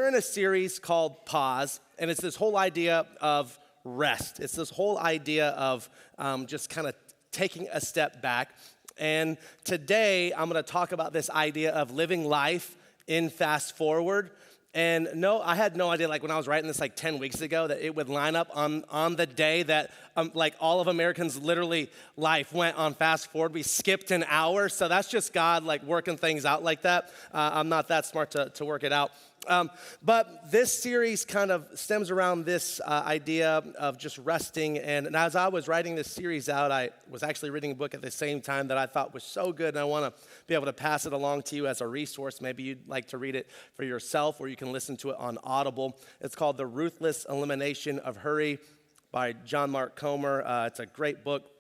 we're in a series called Pause, and it's this whole idea of rest. It's this whole idea of just kind of taking a step back. And today, I'm going to talk about this idea of living life in fast forward. And no, I had no idea, like when I was writing this like 10 weeks ago, that it would line up on the day that like all of Americans' literally life went on fast forward. We skipped an hour, so that's just God like working things out like that. I'm not that smart to work it out. But this series kind of stems around this idea of just resting. And as I was writing this series out, I was actually reading a book at the same time that I thought was so good, and I want to be able to pass it along to you as a resource. Maybe you'd like to read it for yourself, or you can listen to it on Audible. It's called The Ruthless Elimination of Hurry by John Mark Comer. It's a great book.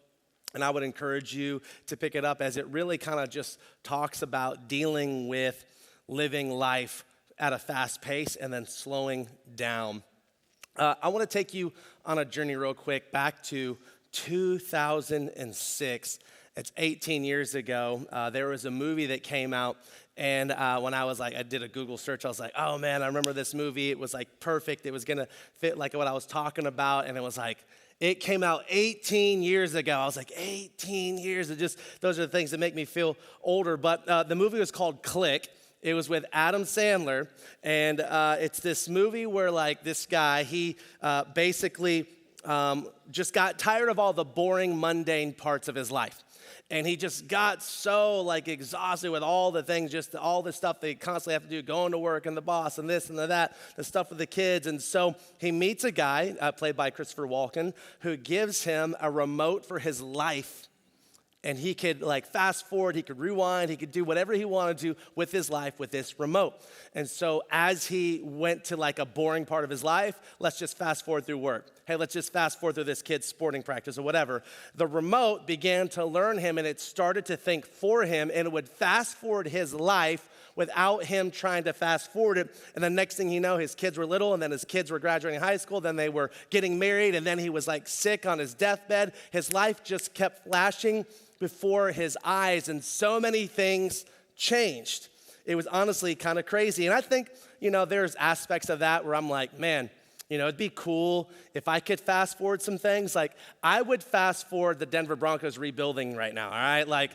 And I would encourage you to pick it up, as it really kind of just talks about dealing with living life at a fast pace and then slowing down. I want to take you on a journey real quick back to 2006. It's 18 years ago. There was a movie that came out, and when I did a Google search, I was like, oh man, I remember this movie. It was like perfect. It was gonna fit like what I was talking about, and it was like, it came out 18 years ago. I was like, 18 years. Those are the things that make me feel older. But the movie was called Click. It was with Adam Sandler, and it's this movie where like this guy, he basically just got tired of all the boring, mundane parts of his life. And he just got so like exhausted with all the things, just all the stuff they constantly have to do, going to work and the boss and this and that, the stuff with the kids. And so he meets a guy played by Christopher Walken who gives him a remote for his life. And he could like fast forward, he could rewind, he could do whatever he wanted to with his life with this remote. And so as he went to like a boring part of his life, let's just fast forward through work. Hey, let's just fast forward through this kid's sporting practice or whatever. The remote began to learn him, and it started to think for him, and it would fast forward his life without him trying to fast forward it. And the next thing you know, his kids were little, and then his kids were graduating high school, then they were getting married, and then he was like sick on his deathbed. His life just kept flashing before his eyes, and so many things changed. It was honestly kind of crazy. And I think, there's aspects of that where I'm like, man, it'd be cool if I could fast forward some things. Like, I would fast forward the Denver Broncos rebuilding right now, all right? Like,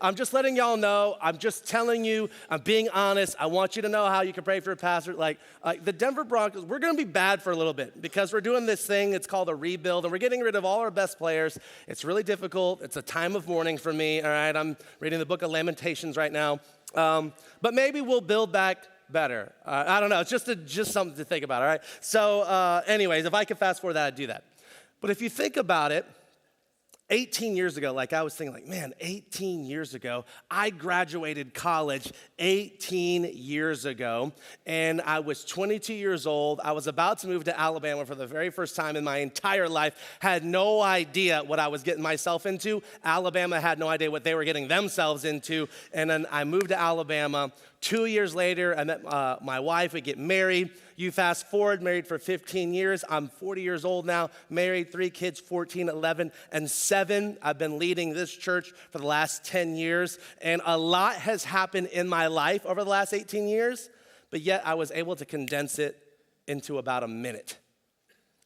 I'm just letting y'all know. I'm just telling you. I'm being honest. I want you to know how you can pray for a pastor. Like the Denver Broncos, we're going to be bad for a little bit because we're doing this thing. It's called a rebuild, and we're getting rid of all our best players. It's really difficult. It's a time of mourning for me, all right? I'm reading the book of Lamentations right now. But maybe we'll build back better. I don't know. It's just something to think about, all right? So anyways, if I could fast forward that, I'd do that. But if you think about it, 18 years ago, like I was thinking like, man, 18 years ago, I graduated college 18 years ago, and I was 22 years old. I was about to move to Alabama for the very first time in my entire life, had no idea what I was getting myself into. Alabama had no idea what they were getting themselves into, and then I moved to Alabama. 2 years later, I met my wife. We get married. You fast forward, married for 15 years. I'm 40 years old now, married, 3 kids, 14, 11, and 7. I've been leading this church for the last 10 years, and a lot has happened in my life over the last 18 years, but yet I was able to condense it into about a minute.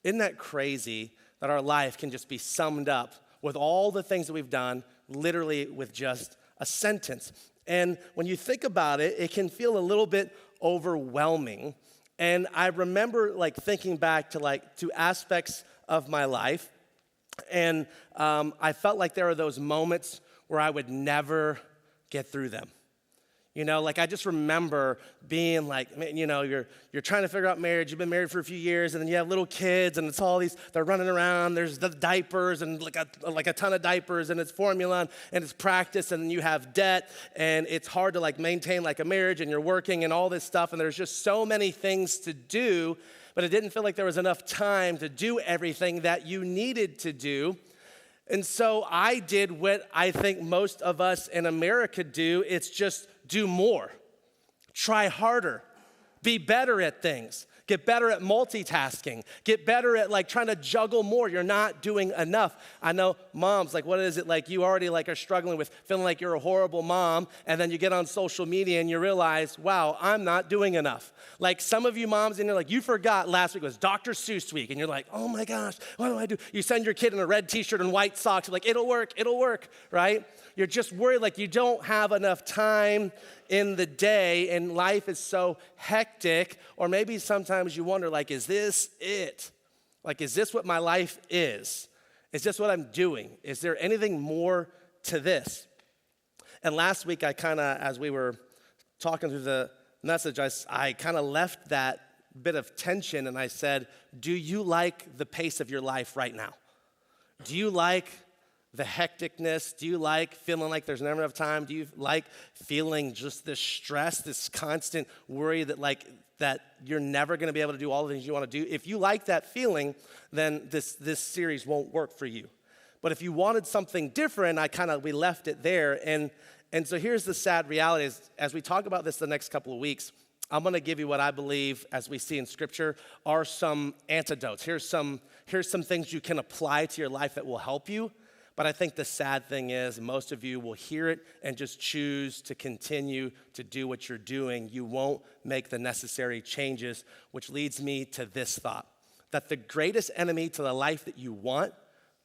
Isn't that crazy that our life can just be summed up with all the things that we've done, literally with just a sentence? And when you think about it, it can feel a little bit overwhelming. And I remember like thinking back to aspects of my life, and I felt like there were those moments where I would never get through them. Like I just remember being like, man, you're trying to figure out marriage. You've been married for a few years, and then you have little kids, and it's all these, they're running around. There's the diapers and like a ton of diapers, and it's formula, and it's practice, and then you have debt, and it's hard to like maintain like a marriage, and you're working and all this stuff, and there's just so many things to do, but it didn't feel like there was enough time to do everything that you needed to do. And so I did what I think most of us in America do. It's just do more, try harder, Be better at things. Get better at multitasking. Get better at like trying to juggle more. You're not doing enough. I know moms, like what is it like you already like are struggling with feeling like you're a horrible mom, and then you get on social media and you realize, wow, I'm not doing enough. Like some of you moms, and you're like, you forgot last week was Dr. Seuss week, and you're like, oh my gosh, what do I do? You send your kid in a red t-shirt and white socks, you're like, it'll work, right? You're just worried like you don't have enough time in the day and life is so hectic. Or maybe sometimes you wonder like, is this it? Like, is this what my life is? Is this what I'm doing? Is there anything more to this? And last week I kind of, as we were talking through the message, I kind of left that bit of tension and I said, do you like the pace of your life right now? Do you like the hecticness? Do you like feeling like there's never enough time? Do you like feeling just this stress, this constant worry that you're never gonna be able to do all the things you wanna do? If you like that feeling, then this series won't work for you. But if you wanted something different, we left it there. And so here's the sad reality is, as we talk about this the next couple of weeks, I'm gonna give you what I believe, as we see in Scripture, are some antidotes. Here's some things you can apply to your life that will help you. But I think the sad thing is most of you will hear it and just choose to continue to do what you're doing. You won't make the necessary changes, which leads me to this thought, that the greatest enemy to the life that you want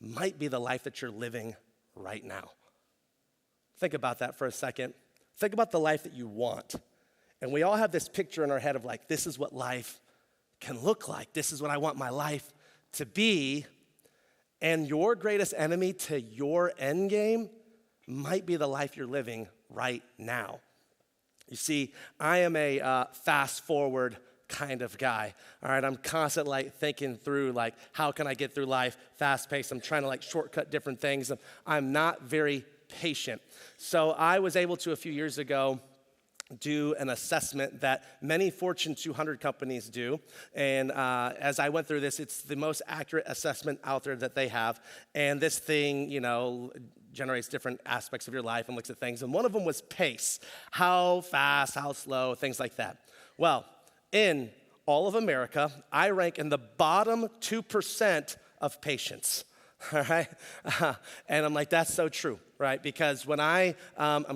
might be the life that you're living right now. Think about that for a second. Think about the life that you want. And we all have this picture in our head of like, this is what life can look like. This is what I want my life to be. And your greatest enemy to your end game might be the life you're living right now. You see, I am a fast forward kind of guy. All right, I'm constantly like thinking through like, how can I get through life fast paced? I'm trying to like shortcut different things. I'm not very patient. So I was able to a few years ago do an assessment that many Fortune 200 companies do. And as I went through this, it's the most accurate assessment out there that they have. And this thing, generates different aspects of your life and looks at things. And one of them was pace. How fast, how slow, things like that. Well, in all of America, I rank in the bottom 2% of patience. All right? And I'm like, that's so true, right? Because when I'm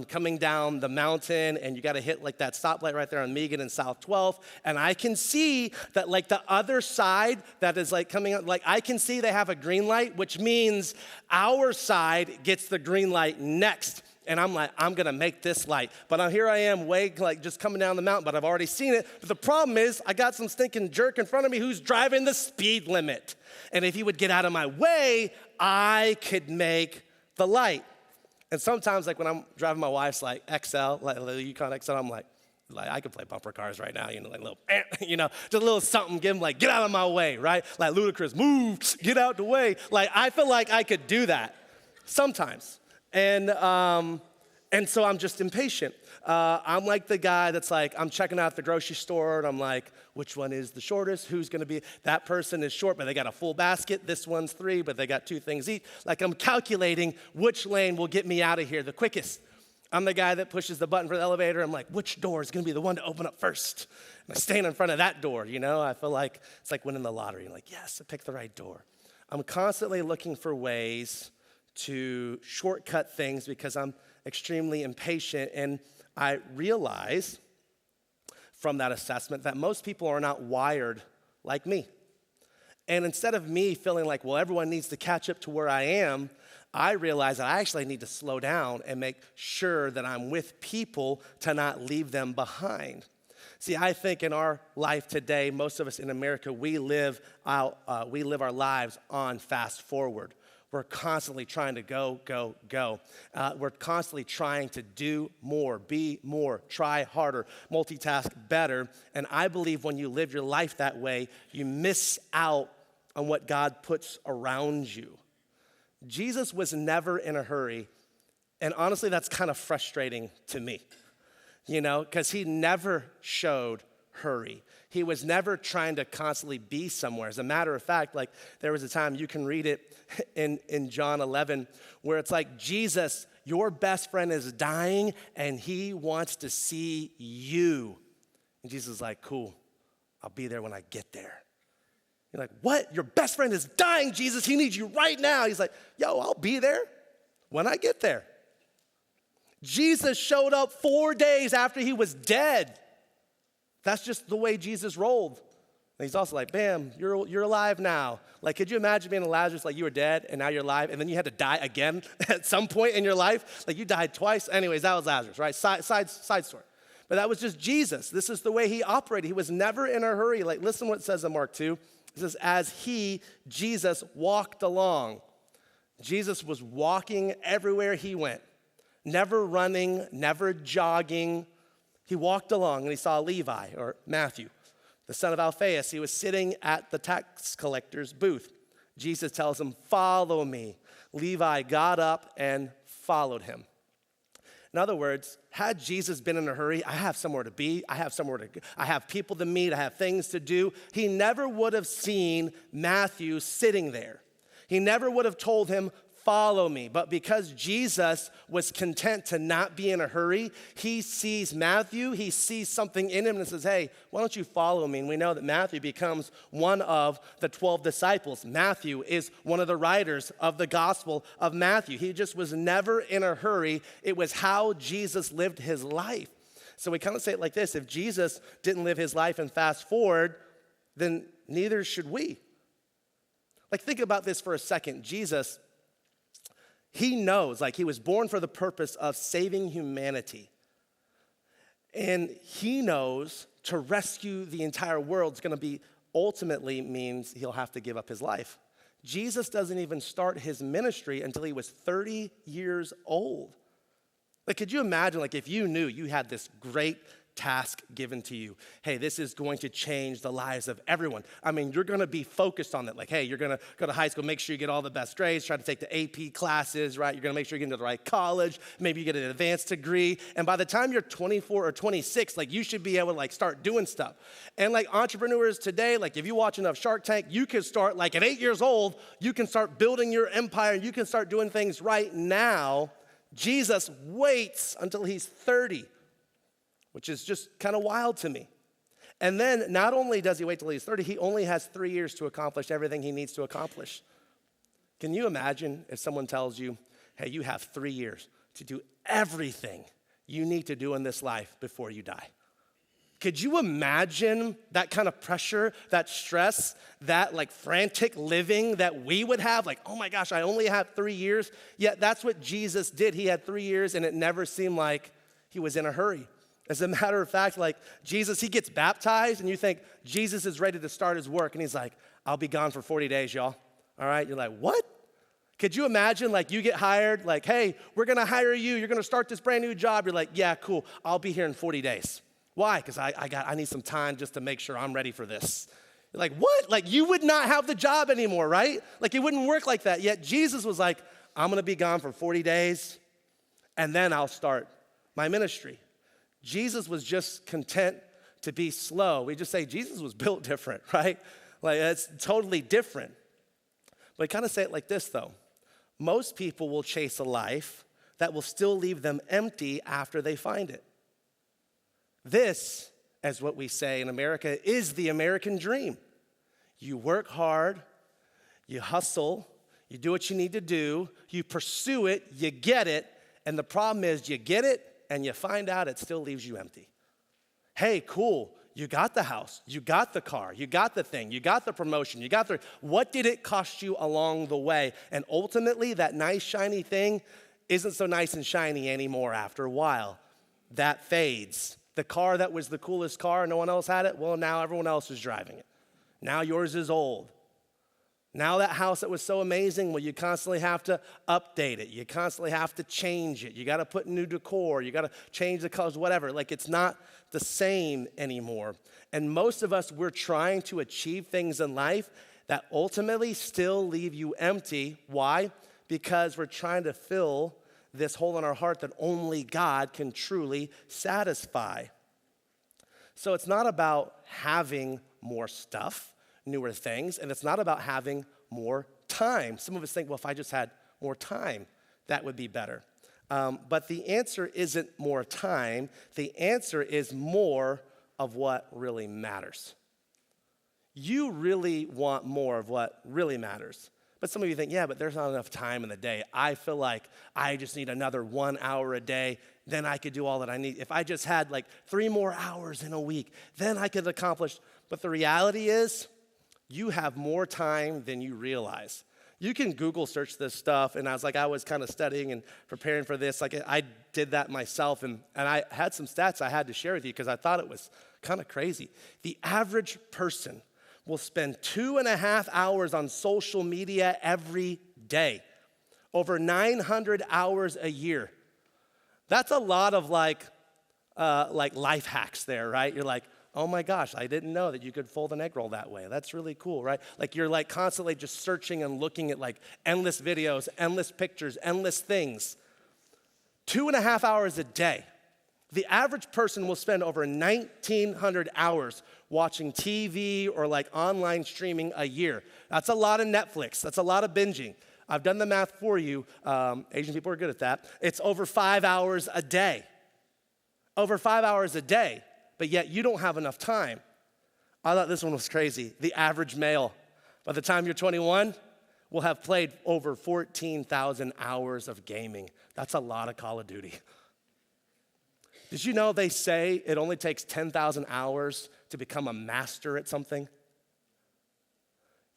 coming down the mountain and you got to hit like that stoplight right there on Megan and South 12th, and I can see that like the other side that is like coming up, like I can see they have a green light, which means our side gets the green light next. And I'm like, I'm gonna make this light. But here I am, just coming down the mountain, but I've already seen it. But the problem is, I got some stinking jerk in front of me who's driving the speed limit. And if he would get out of my way, I could make the light. And sometimes, like when I'm driving my wife's like XL, like the Yukon XL, I'm like I could play bumper cars right now, like a little, just a little something, give him like, get out of my way, right? Like Ludacris, move, get out the way. Like I feel like I could do that sometimes. And so I'm just impatient. I'm like the guy that's like, I'm checking out the grocery store and I'm like, which one is the shortest? Who's gonna be, that person is short, but they got a full basket. This one's 3, but they got 2 things each. Like I'm calculating which lane will get me out of here the quickest. I'm the guy that pushes the button for the elevator. I'm like, which door is gonna be the one to open up first? And I stand in front of that door, I feel like it's like winning the lottery. I'm like, yes, I picked the right door. I'm constantly looking for ways to shortcut things because I'm extremely impatient. And I realize from that assessment that most people are not wired like me. And instead of me feeling like, well, everyone needs to catch up to where I am, I realize that I actually need to slow down and make sure that I'm with people to not leave them behind. See, I think in our life today, most of us in America, we live our lives on fast forward. We're constantly trying to go. We're constantly trying to do more, be more, try harder, multitask better. And I believe when you live your life that way, you miss out on what God puts around you. Jesus was never in a hurry. And honestly, that's kind of frustrating to me, because he never showed hurry. He was never trying to constantly be somewhere. As a matter of fact, like there was a time, you can read it in John 11, where it's like, Jesus, your best friend is dying and he wants to see you. And Jesus is like, cool, I'll be there when I get there. You're like, what? Your best friend is dying, Jesus. He needs you right now. He's like, yo, I'll be there when I get there. Jesus showed up 4 days after he was dead. That's just the way Jesus rolled. And he's also like, bam, you're alive now. Like, could you imagine being a Lazarus, like you were dead and now you're alive, and then you had to die again at some point in your life? Like you died twice. Anyways, that was Lazarus, right? Side story. But that was just Jesus. This is the way he operated. He was never in a hurry. Like, listen what it says in Mark 2. It says, as Jesus walked along. Jesus was walking everywhere he went. Never running, never jogging. He walked along and he saw Levi, or Matthew, the son of Alphaeus. He was sitting at the tax collector's booth. Jesus tells him, follow me. Levi got up and followed him. In other words, had Jesus been in a hurry, I have somewhere to be, I have people to meet, I have things to do, he never would have seen Matthew sitting there. He never would have told him, follow me. But because Jesus was content to not be in a hurry, he sees Matthew, he sees something in him and says, hey, why don't you follow me? And we know that Matthew becomes one of the 12 disciples. Matthew is one of the writers of the Gospel of Matthew. He just was never in a hurry. It was how Jesus lived his life. So we kind of say it like this: if Jesus didn't live his life and fast forward, then neither should we. Like, think about this for a second. Jesus, he knows, like, he was born for the purpose of saving humanity. And he knows to rescue the entire world is going to be, ultimately means he'll have to give up his life. Jesus doesn't even start his ministry until he was 30 years old. Like, could you imagine, like, if you knew you had this great task given to you? Hey, this is going to change the lives of everyone. I mean, you're going to be focused on it. Like, hey, you're going to go to high school, make sure you get all the best grades, try to take the AP classes, right? You're going to make sure you get into the right college. Maybe you get an advanced degree. And by the time you're 24 or 26, like, you should be able to, like, start doing stuff. And, like, entrepreneurs today, like, if you watch enough Shark Tank, you can start, like, at 8 years old, you can start building your empire. You can start doing things right now. Jesus waits until he's 30. Which is just kind of wild to me. And then not only does he wait till he's 30, he only has 3 years to accomplish everything he needs to accomplish. Can you imagine if someone tells you, hey, you have 3 years to do everything you need to do in this life before you die? Could you imagine that kind of pressure, that stress, that like frantic living that we would have? Like, oh my gosh, I only have 3 years. Yet that's what Jesus did. He had 3 years and it never seemed like he was in a hurry. As a matter of fact, like Jesus, he gets baptized and you think Jesus is ready to start his work. And he's like, I'll be gone for 40 days, y'all. All right, you're like, what? Could you imagine like you get hired, like, hey, we're gonna hire you. You're gonna start this brand new job. You're like, yeah, cool. I'll be here in 40 days. Why? Because I need some time just to make sure I'm ready for this. You're like, what? Like you would not have the job anymore, right? Like it wouldn't work like that. Yet Jesus was like, I'm gonna be gone for 40 days and then I'll start my ministry. Jesus was just content to be slow. We just say Jesus was built different, right? Like it's totally different. But I kind of say it like this though. Most people will chase a life that will still leave them empty after they find it. This, as what we say in America, is the American dream. You work hard, you hustle, you do what you need to do, you pursue it, you get it, and the problem is you get it, and you find out it still leaves you empty. Hey, cool, you got the house, you got the car, you got the thing, you got the promotion, what did it cost you along the way? And ultimately, that nice, shiny thing isn't so nice and shiny anymore after a while. That fades. The car that was the coolest car, no one else had it, well, now everyone else is driving it. Now yours is old. Now that house that was so amazing, well, you constantly have to update it. You constantly have to change it. You got to put new decor. You got to change the colors, whatever. Like it's not the same anymore. And most of us, we're trying to achieve things in life that ultimately still leave you empty. Why? Because we're trying to fill this hole in our heart that only God can truly satisfy. So it's not about having more stuff, newer things, and it's not about having more time. Some of us think, well, if I just had more time, that would be better. But the answer isn't more time. The answer is more of what really matters. You really want more of what really matters. But some of you think, yeah, but there's not enough time in the day. I feel like I just need another 1 hour a day, then I could do all that I need. If I just had like 3 more hours in a week, then I could accomplish. But the reality is, you have more time than you realize. You can Google search this stuff, and I was kind of studying and preparing for this. Like I did that myself, and I had some stats I had to share with you because I thought it was kind of crazy. The average person will spend 2.5 hours on social media every day, over 900 hours a year. That's a lot of like life hacks there, right? You're like, oh my gosh, I didn't know that you could fold an egg roll that way. That's really cool, right? Like you're like constantly just searching and looking at like endless videos, endless pictures, endless things. 2.5 hours a day. The average person will spend over 1,900 hours watching TV or like online streaming a year. That's a lot of Netflix. That's a lot of binging. I've done the math for you. Asian people are good at that. It's over 5 hours a day. Over 5 hours a day, but yet you don't have enough time. I thought this one was crazy. The average male, by the time you're 21, will have played over 14,000 hours of gaming. That's a lot of Call of Duty. Did you know they say it only takes 10,000 hours to become a master at something?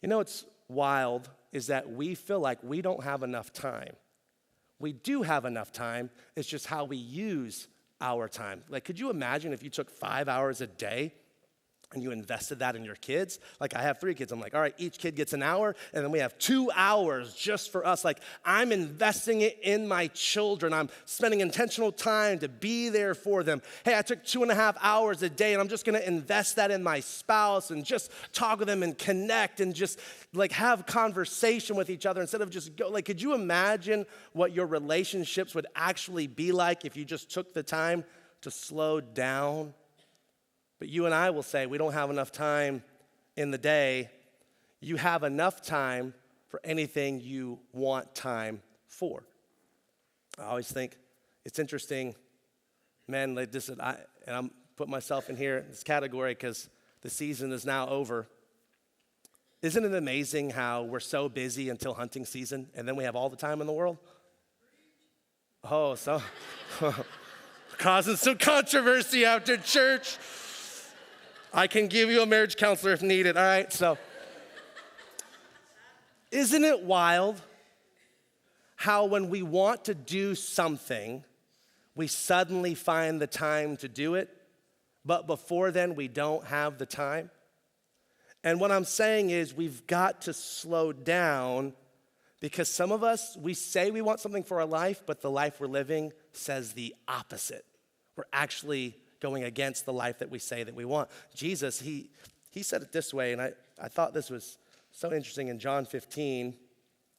You know what's wild is that we feel like we don't have enough time. We do have enough time, it's just how we use our time. Like, could you imagine if you took 5 hours a day and you invested that in your kids? Like, I have 3 kids. I'm like, all right, each kid gets an hour, and then we have 2 hours just for us. Like, I'm investing it in my children. I'm spending intentional time to be there for them. Hey, I took 2.5 hours a day, and I'm just gonna invest that in my spouse and just talk with them and connect and just like have conversation with each other instead of just go. Like, could you imagine what your relationships would actually be like if you just took the time to slow down? But you and I will say we don't have enough time in the day. You have enough time for anything you want time for. I always think it's interesting, men, like this, and I'm putting myself in here in this category because the season is now over. Isn't it amazing how we're so busy until hunting season and then we have all the time in the world? Oh, so causing some controversy after church. I can give you a marriage counselor if needed, all right? So, isn't it wild how when we want to do something, we suddenly find the time to do it, but before then, we don't have the time? And what I'm saying is we've got to slow down because some of us, we say we want something for our life, but the life we're living says the opposite. We're actually going against the life that we say that we want. Jesus, he said it this way, and I thought this was so interesting. In John 15,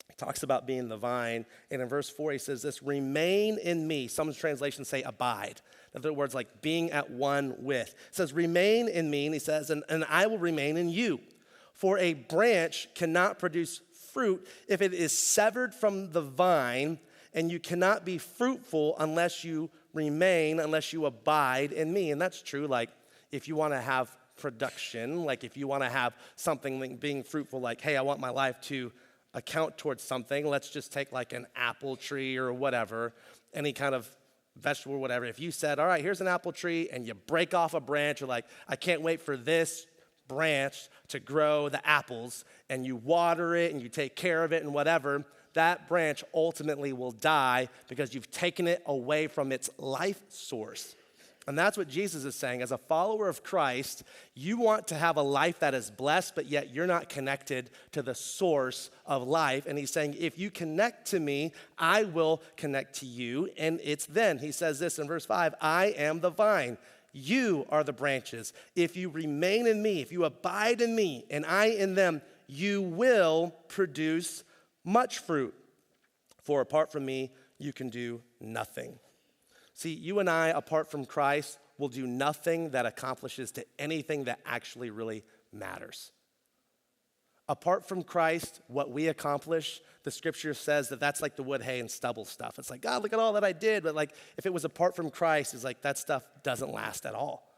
he talks about being the vine, and in verse 4, he says this, remain in me. Some translations say abide. In other words, like being at one with. It says, remain in me, and he says, and I will remain in you. For a branch cannot produce fruit if it is severed from the vine, and you cannot be fruitful unless you remain, unless you abide in me. And that's true, like if you want to have production, like if you want to have something like being fruitful, like, hey, I want my life to account towards something. Let's just take like an apple tree or whatever, any kind of vegetable or whatever. If you said, all right, here's an apple tree, and you break off a branch, you're like, I can't wait for this branch to grow the apples, and you water it and you take care of it and whatever, that branch ultimately will die because you've taken it away from its life source. And that's what Jesus is saying. As a follower of Christ, you want to have a life that is blessed, but yet you're not connected to the source of life. And he's saying, if you connect to me, I will connect to you. And it's then, he says this in verse 5, I am the vine. You are the branches. If you remain in me, if you abide in me, and I in them, you will produce much fruit. For apart from me, you can do nothing. See, you and I, apart from Christ, will do nothing that accomplishes to anything that actually really matters. Apart from Christ, what we accomplish, the scripture says that that's like the wood, hay, and stubble stuff. It's like, God, look at all that I did. But like, if it was apart from Christ, it's like that stuff doesn't last at all.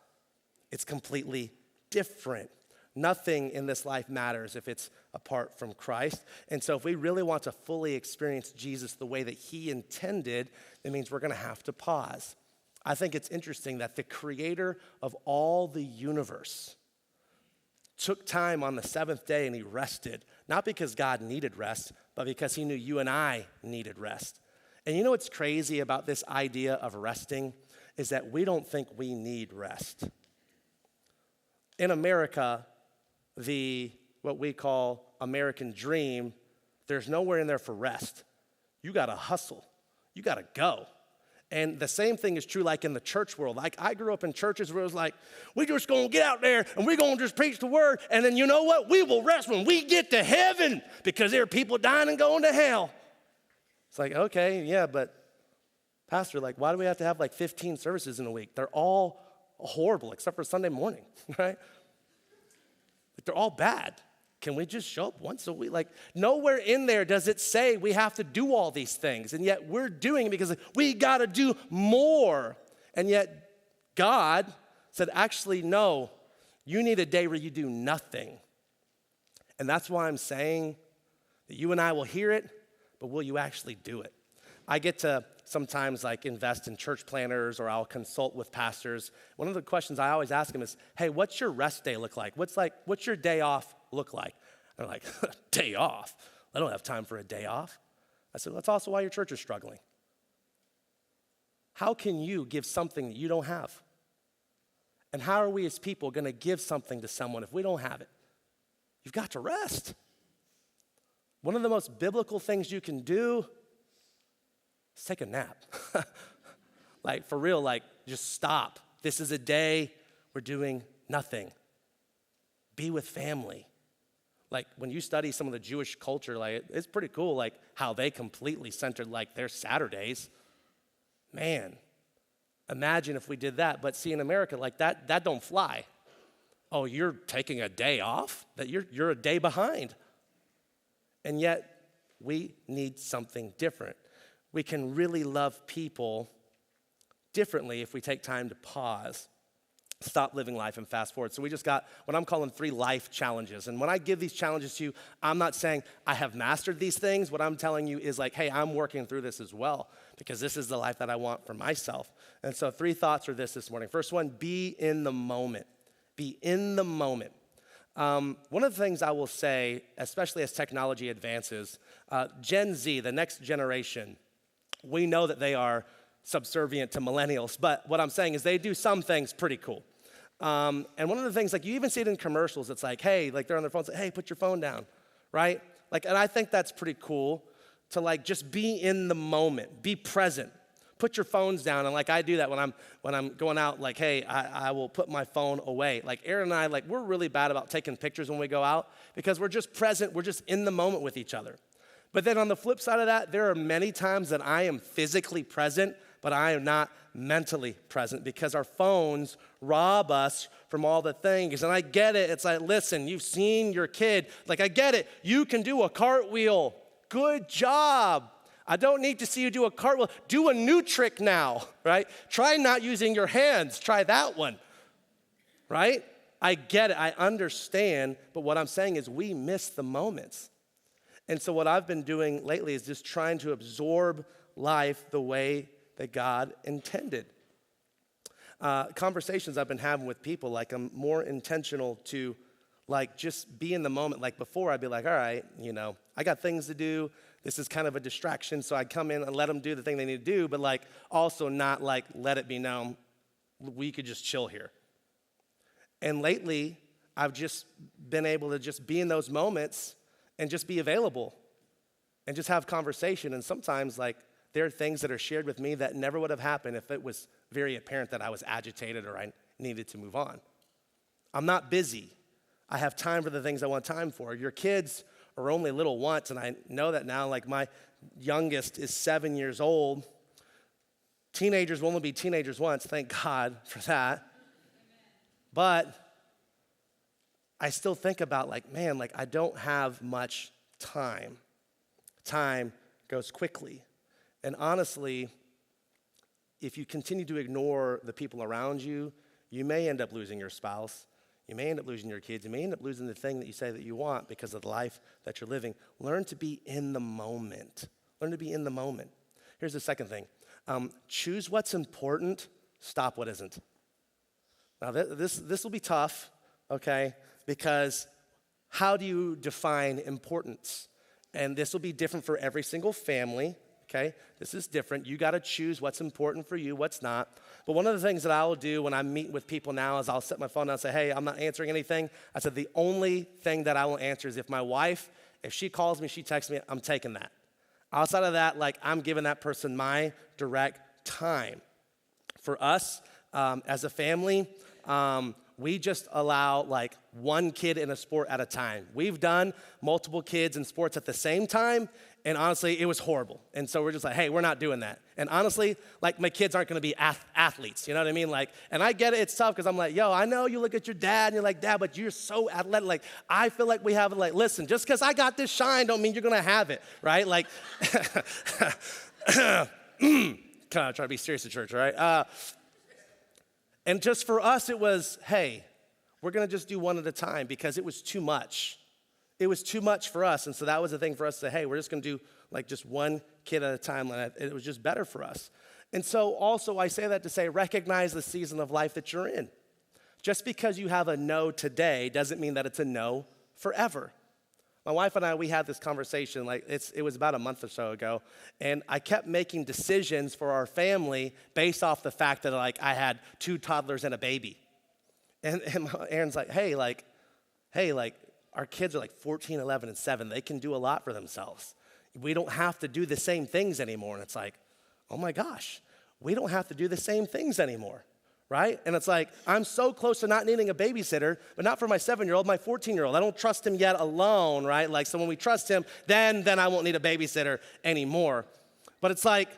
It's completely different. Nothing in this life matters if it's apart from Christ. And so if we really want to fully experience Jesus the way that he intended, it means we're gonna have to pause. I think it's interesting that the creator of all the universe took time on the seventh day and he rested, not because God needed rest, but because he knew you and I needed rest. And you know what's crazy about this idea of resting is that we don't think we need rest. In America, what we call American dream, there's nowhere in there for rest. You gotta hustle, you gotta go. And the same thing is true like in the church world. Like I grew up in churches where it was like, we just gonna get out there and we're gonna just preach the word, and then you know what? We will rest when we get to heaven because there are people dying and going to hell. It's like, okay, yeah, but Pastor, like why do we have to have like 15 services in a week? They're all horrible except for Sunday morning, right? Like they're all bad. Can we just show up once a week? Like nowhere in there does it say we have to do all these things, and yet we're doing it because we gotta do more. And yet God said, actually, no, you need a day where you do nothing. And that's why I'm saying that you and I will hear it, but will you actually do it? I get to sometimes like invest in church planners, or I'll consult with pastors. One of the questions I always ask them is, hey, what's your rest day look like? What's your day off look like? And they're like, day off? I don't have time for a day off. I said, well, that's also why your church is struggling. How can you give something that you don't have? And how are we as people gonna give something to someone if we don't have it? You've got to rest. One of the most biblical things you can do is take a nap. Like for real, like just stop. This is a day we're doing nothing. Be with family. Like when you study some of the Jewish culture, like it's pretty cool, like how they completely centered like their Saturdays. Man, imagine if we did that. But see, in America, like that don't fly. Oh, you're taking a day off? That you're a day behind. And yet we need something different. We can really love people differently if we take time to pause, stop living life, and fast forward. So we just got what I'm calling 3 life challenges. And when I give these challenges to you, I'm not saying I have mastered these things. What I'm telling you is like, hey, I'm working through this as well because this is the life that I want for myself. And so 3 thoughts are this morning. First one, be in the moment. Be in the moment. One of the things I will say, especially as technology advances, Gen Z, the next generation, we know that they are subservient to millennials, but what I'm saying is they do some things pretty cool. And one of the things, like you even see it in commercials, it's like, hey, like they're on their phones, like, hey, put your phone down, right? Like, and I think that's pretty cool to like just be in the moment, be present. Put your phones down, and like I do that when I'm going out, like, hey, I will put my phone away. Like Aaron and I, like we're really bad about taking pictures when we go out because we're just present, we're just in the moment with each other. But then on the flip side of that, there are many times that I am physically present, but I am not mentally present because our phones rob us from all the things. And I get it. It's like, listen, you've seen your kid. Like, I get it. You can do a cartwheel. Good job. I don't need to see you do a cartwheel. Do a new trick now, right? Try not using your hands. Try that one, right? I get it. I understand. But what I'm saying is we miss the moments. And so what I've been doing lately is just trying to absorb life the way that God intended. Conversations I've been having with people, like I'm more intentional to like just be in the moment. Like before I'd be like, all right, you know, I got things to do. This is kind of a distraction. So I'd come in and let them do the thing they need to do, but like also not like let it be known we could just chill here. And lately I've just been able to just be in those moments and just be available and just have conversation. And sometimes like there are things that are shared with me that never would have happened if it was very apparent that I was agitated or I needed to move on. I'm not busy. I have time for the things I want time for. Your kids are only little once, and I know that now. Like my youngest is 7 years old. Teenagers will only be teenagers once, thank God for that. But I still think about like, man, like I don't have much time. Time goes quickly. And honestly, if you continue to ignore the people around you, You may end up losing your spouse. You may end up losing your kids. You may end up losing the thing that you say that you want because of the life that you're living. Learn to be in the moment. Learn to be in the moment. Here's the second thing. Choose what's important, stop what isn't. Now, this will be tough, okay, because how do you define importance? And this will be different for every single family, okay? This is different. You got to choose what's important for you, what's not. But one of the things that I will do when I meet with people now is I'll set my phone down and say, hey, I'm not answering anything. I said, the only thing that I will answer is if my wife, if she calls me, she texts me, I'm taking that. Outside of that, like, I'm giving that person my direct time. For us, as a family, we just allow like one kid in a sport at a time. We've done multiple kids in sports at the same time, and honestly, it was horrible. And so we're just like, hey, we're not doing that. And honestly, like, my kids aren't gonna be athletes, you know what I mean? Like, and I get it, it's tough, because I'm like, yo, I know you look at your dad and you're like, dad, but you're so athletic. Like, I feel like we have, like, listen, just because I got this shine don't mean you're gonna have it, right? Like, kind of try to be serious at church, right? And just for us, it was, hey, we're gonna just do one at a time because it was too much. It was too much for us, and so that was the thing for us to say, hey, we're just gonna do like just one kid at a time, and it was just better for us. And so also I say that to say, recognize the season of life that you're in. Just because you have a no today doesn't mean that it's a no forever. My wife and I, we had this conversation, like it was about a month or so ago, and I kept making decisions for our family based off the fact that like I had 2 toddlers and a baby. And Aaron's like, hey, our kids are like 14, 11, and 7. They can do a lot for themselves. We don't have to do the same things anymore. And it's like, oh my gosh, we don't have to do the same things anymore. Right? And it's like, I'm so close to not needing a babysitter, but not for my 7-year-old, my 14-year-old. I don't trust him yet alone, right? Like, so when we trust him, then I won't need a babysitter anymore. But it's like,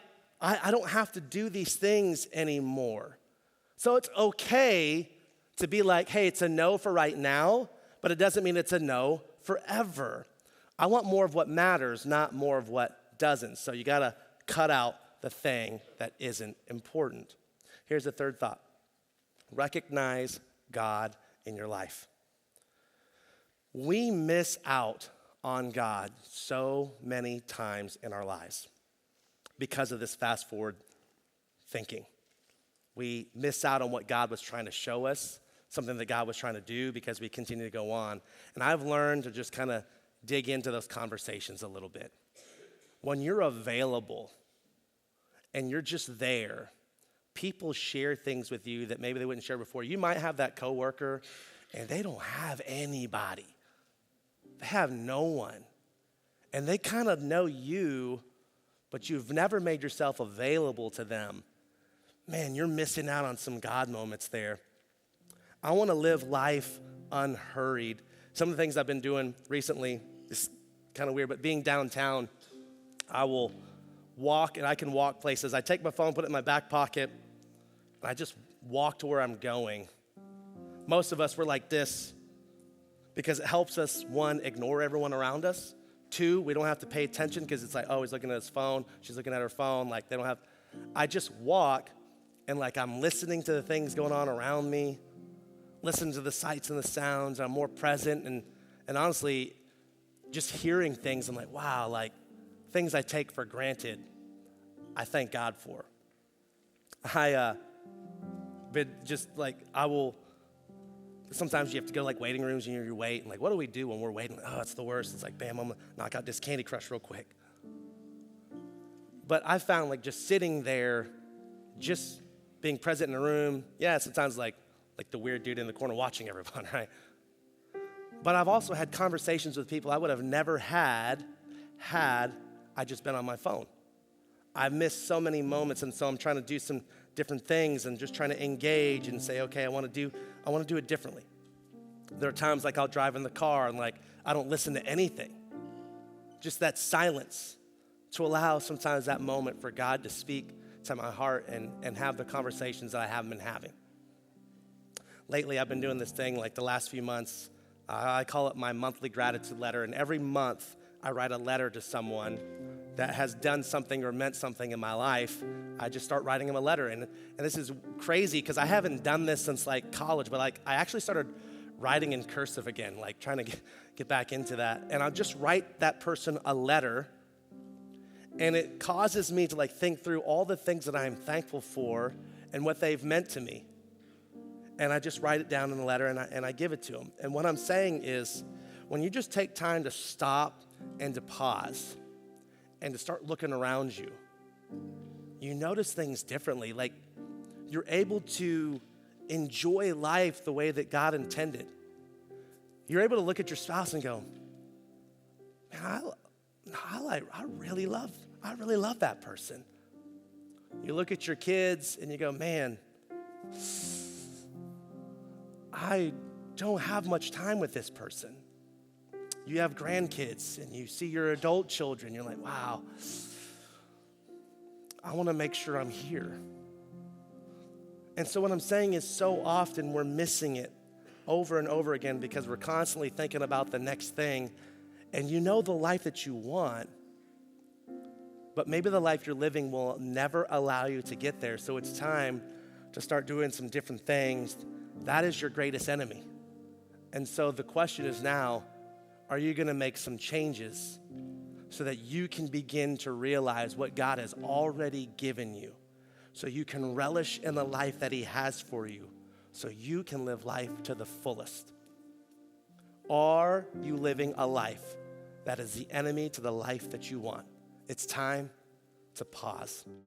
I don't have to do these things anymore. So it's okay to be like, hey, it's a no for right now, but it doesn't mean it's a no forever. I want more of what matters, not more of what doesn't. So you gotta cut out the thing that isn't important. Here's the third thought. Recognize God in your life. We miss out on God so many times in our lives because of this fast forward thinking. We miss out on what God was trying to show us, something that God was trying to do because we continue to go on. And I've learned to just kind of dig into those conversations a little bit. When you're available and you're just there, people share things with you that maybe they wouldn't share before. You might have that coworker and they don't have anybody. They have no one. And they kind of know you, but you've never made yourself available to them. Man, you're missing out on some God moments there. I want to live life unhurried. Some of the things I've been doing recently is kind of weird, but being downtown, I will walk, and I can walk places. I take my phone, put it in my back pocket, and I just walk to where I'm going. Most of us, we're like this because it helps us, 1, ignore everyone around us. 2, we don't have to pay attention because it's like, oh, he's looking at his phone, she's looking at her phone. Like, they don't have, I just walk, and like I'm listening to the things going on around me, listen to the sights and the sounds. I'm more present, and honestly, just hearing things, I'm like, wow, like things I take for granted, I thank God for. Sometimes you have to go to like waiting rooms and you wait, and like, what do we do when we're waiting? Oh, it's the worst. It's like, bam, I'm gonna knock out this Candy Crush real quick. But I found like just sitting there, just being present in a room, yeah, sometimes like the weird dude in the corner watching everyone, right? But I've also had conversations with people I would have never had I just been on my phone. I've missed so many moments, and so I'm trying to do some different things and just trying to engage and say, okay, I want to do it differently. There are times like I'll drive in the car and like I don't listen to anything. Just that silence to allow sometimes that moment for God to speak to my heart and have the conversations that I haven't been having. Lately, I've been doing this thing like the last few months. I call it my monthly gratitude letter, and every month I write a letter to someone that has done something or meant something in my life, I just start writing them a letter. And this is crazy because I haven't done this since like college, but like I actually started writing in cursive again, like trying to get back into that. And I'll just write that person a letter, and it causes me to like think through all the things that I'm thankful for and what they've meant to me. And I just write it down in a letter and I give it to them. And what I'm saying is, when you just take time to stop and to pause and to start looking around you, you notice things differently. Like you're able to enjoy life the way that God intended. You're able to look at your spouse and go, man, I really love that person. You look at your kids and you go, man, I don't have much time with this person. You have grandkids and you see your adult children. You're like, wow, I want to make sure I'm here. And so what I'm saying is so often we're missing it over and over again because we're constantly thinking about the next thing. And you know the life that you want, but maybe the life you're living will never allow you to get there. So it's time to start doing some different things. That is your greatest enemy. And so the question is now, are you going to make some changes so that you can begin to realize what God has already given you, so you can relish in the life that he has for you, so you can live life to the fullest? Are you living a life that is the enemy to the life that you want? It's time to pause.